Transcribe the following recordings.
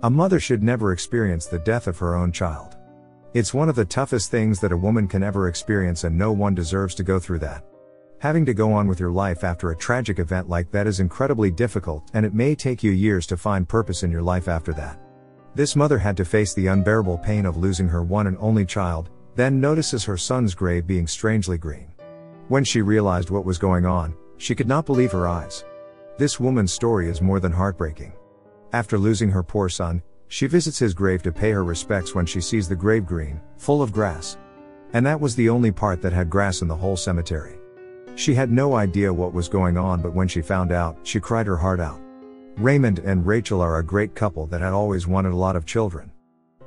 A mother should never experience the death of her own child. It's one of the toughest things that a woman can ever experience, and no one deserves to go through that. Having to go on with your life after a tragic event like that is incredibly difficult, and it may take you years to find purpose in your life after that. This mother had to face the unbearable pain of losing her one and only child, then notices her son's grave being strangely green. When she realized what was going on, she could not believe her eyes. This woman's story is more than heartbreaking. After losing her poor son, she visits his grave to pay her respects when she sees the grave green, full of grass. And that was the only part that had grass in the whole cemetery. She had no idea what was going on, but when she found out, she cried her heart out. Raymond and Rachel are a great couple that had always wanted a lot of children.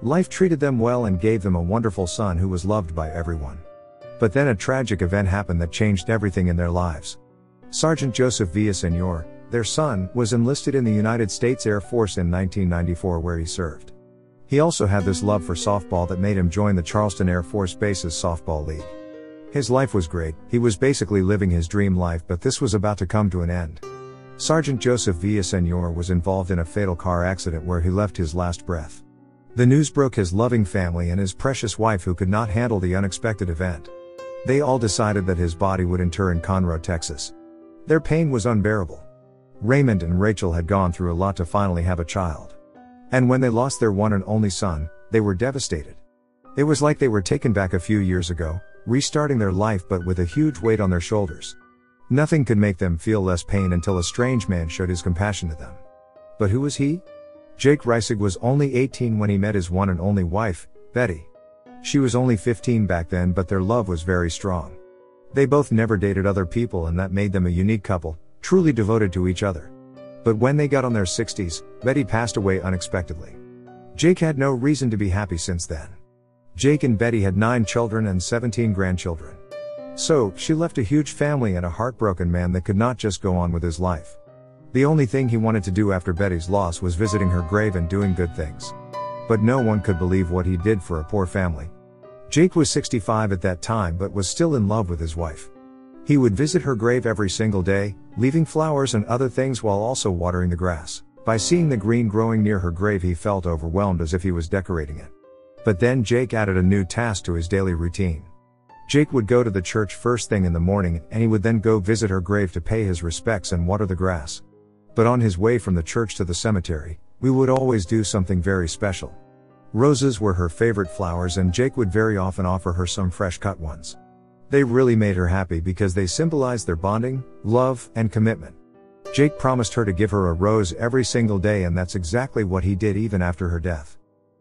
Life treated them well and gave them a wonderful son who was loved by everyone. But then a tragic event happened that changed everything in their lives. Sergeant Joseph Villaseñor, their son, was enlisted in the United States Air Force in 1994, where he served. He also had this love for softball that made him join the Charleston Air Force Base's softball league. His life was great, he was basically living his dream life, but this was about to come to an end. Sergeant Joseph Villaseñor was involved in a fatal car accident where he left his last breath. The news broke his loving family and his precious wife, who could not handle the unexpected event. They all decided that his body would inter in Conroe, Texas. Their pain was unbearable. Raymond and Rachel had gone through a lot to finally have a child. And when they lost their one and only son, they were devastated. It was like they were taken back a few years ago, restarting their life, but with a huge weight on their shoulders. Nothing could make them feel less pain until a strange man showed his compassion to them. But who was he? Jake Reisig was only 18 when he met his one and only wife, Betty. She was only 15 back then, but their love was very strong. They both never dated other people, and that made them a unique couple, truly devoted to each other. But when they got on their 60s, Betty passed away unexpectedly. Jake had no reason to be happy since then. Jake and Betty had 9 children and 17 grandchildren. So, she left a huge family and a heartbroken man that could not just go on with his life. The only thing he wanted to do after Betty's loss was visiting her grave and doing good things. But no one could believe what he did for a poor family. Jake was 65 at that time, but was still in love with his wife. He would visit her grave every single day, leaving flowers and other things while also watering the grass. By seeing the green growing near her grave, he felt overwhelmed, as if he was decorating it. But then Jake added a new task to his daily routine. Jake would go to the church first thing in the morning, and he would then go visit her grave to pay his respects and water the grass. But on his way from the church to the cemetery, we would always do something very special. Roses were her favorite flowers, and Jake would very often offer her some fresh cut ones. They really made her happy because they symbolized their bonding, love, and commitment. Jake promised her to give her a rose every single day, and that's exactly what he did even after her death.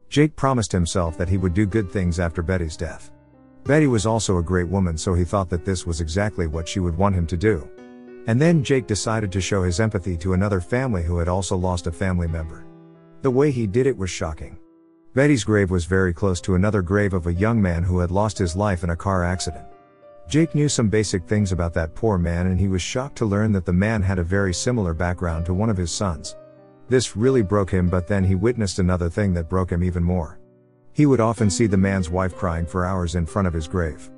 Jake promised himself that he would do good things after Betty's death. Betty was also a great woman, so he thought that this was exactly what she would want him to do. And then Jake decided to show his empathy to another family who had also lost a family member. The way he did it was shocking. Betty's grave was very close to another grave of a young man who had lost his life in a car accident. Jake knew some basic things about that poor man, and he was shocked to learn that the man had a very similar background to one of his sons. This really broke him, but then he witnessed another thing that broke him even more. He would often see the man's wife crying for hours in front of his grave.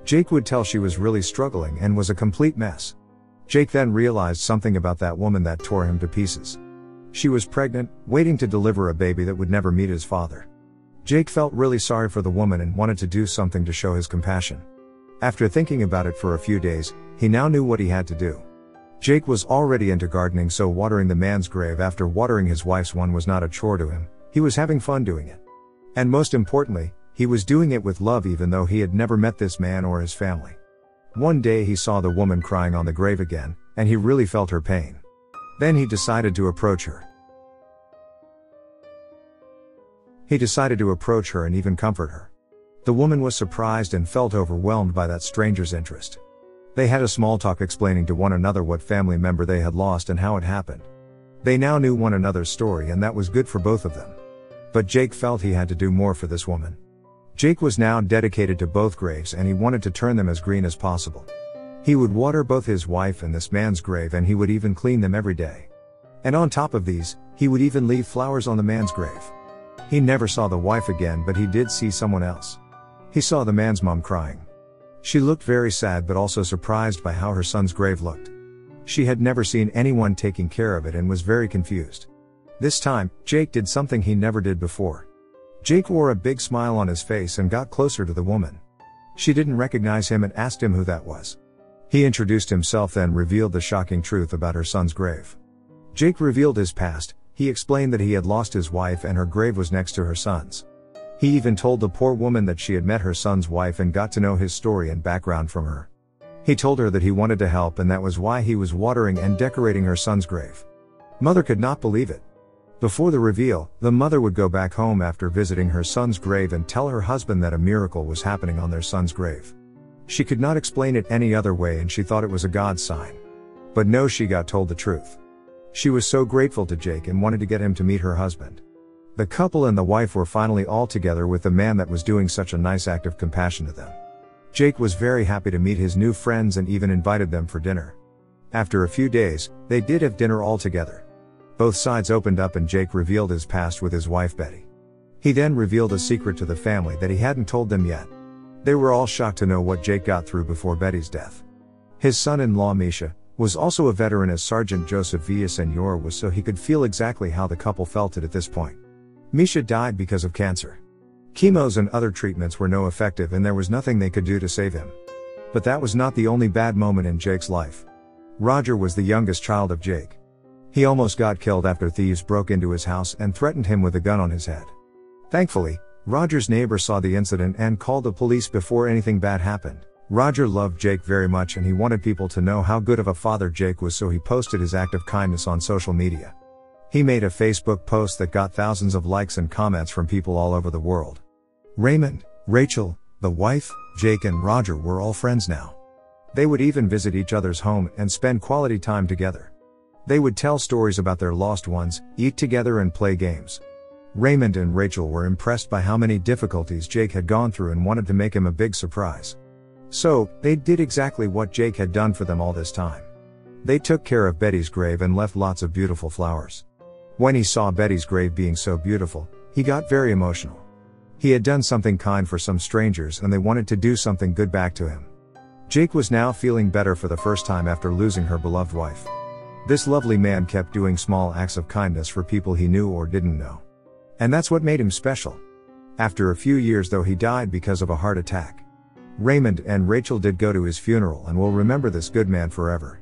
Jake would tell she was really struggling and was a complete mess. Jake then realized something about that woman that tore him to pieces. She was pregnant, waiting to deliver a baby that would never meet his father. Jake felt really sorry for the woman and wanted to do something to show his compassion. After thinking about it for a few days, he now knew what he had to do. Jake was already into gardening, so watering the man's grave after watering his wife's one was not a chore to him. He was having fun doing it. And most importantly, he was doing it with love, even though he had never met this man or his family. One day he saw the woman crying on the grave again, and he really felt her pain. Then he decided to approach her. He decided to approach her and even comfort her. The woman was surprised and felt overwhelmed by that stranger's interest. They had a small talk, explaining to one another what family member they had lost and how it happened. They now knew one another's story, and that was good for both of them. But Jake felt he had to do more for this woman. Jake was now dedicated to both graves, and he wanted to turn them as green as possible. He would water both his wife and this man's grave, and he would even clean them every day. And on top of these, he would even leave flowers on the man's grave. He never saw the wife again, but he did see someone else. He saw the man's mom crying. She looked very sad, but also surprised by how her son's grave looked. She had never seen anyone taking care of it and was very confused. This time, Jake did something he never did before. Jake wore a big smile on his face and got closer to the woman. She didn't recognize him and asked him who that was. He introduced himself, then revealed the shocking truth about her son's grave. Jake revealed his past. He explained that he had lost his wife and her grave was next to her son's. He even told the poor woman that she had met her son's wife and got to know his story and background from her. He told her that he wanted to help and that was why he was watering and decorating her son's grave. Mother could not believe it. Before the reveal, the mother would go back home after visiting her son's grave and tell her husband that a miracle was happening on their son's grave. She could not explain it any other way and she thought it was a God sign. But no, she got told the truth. She was so grateful to Jake and wanted to get him to meet her husband. The couple and the wife were finally all together with the man that was doing such a nice act of compassion to them. Jake was very happy to meet his new friends and even invited them for dinner. After a few days, they did have dinner all together. Both sides opened up and Jake revealed his past with his wife Betty. He then revealed a secret to the family that he hadn't told them yet. They were all shocked to know what Jake got through before Betty's death. His son-in-law Misha was also a veteran as Sergeant Joseph Villasenor was, so he could feel exactly how the couple felt at this point. Misha died because of cancer. Chemos and other treatments were no effective and there was nothing they could do to save him. But that was not the only bad moment in Jake's life. Roger was the youngest child of Jake. He almost got killed after thieves broke into his house and threatened him with a gun on his head. Thankfully, Roger's neighbor saw the incident and called the police before anything bad happened. Roger loved Jake very much and he wanted people to know how good of a father Jake was, so he posted his act of kindness on social media. He made a Facebook post that got thousands of likes and comments from people all over the world. Raymond, Rachel, the wife, Jake and Roger were all friends now. They would even visit each other's home and spend quality time together. They would tell stories about their lost ones, eat together and play games. Raymond and Rachel were impressed by how many difficulties Jake had gone through and wanted to make him a big surprise. So, they did exactly what Jake had done for them all this time. They took care of Betty's grave and left lots of beautiful flowers. When he saw Betty's grave being so beautiful, he got very emotional. He had done something kind for some strangers and they wanted to do something good back to him. Jake was now feeling better for the first time after losing her beloved wife. This lovely man kept doing small acts of kindness for people he knew or didn't know. And that's what made him special. After a few years though, he died because of a heart attack. Raymond and Rachel did go to his funeral and will remember this good man forever.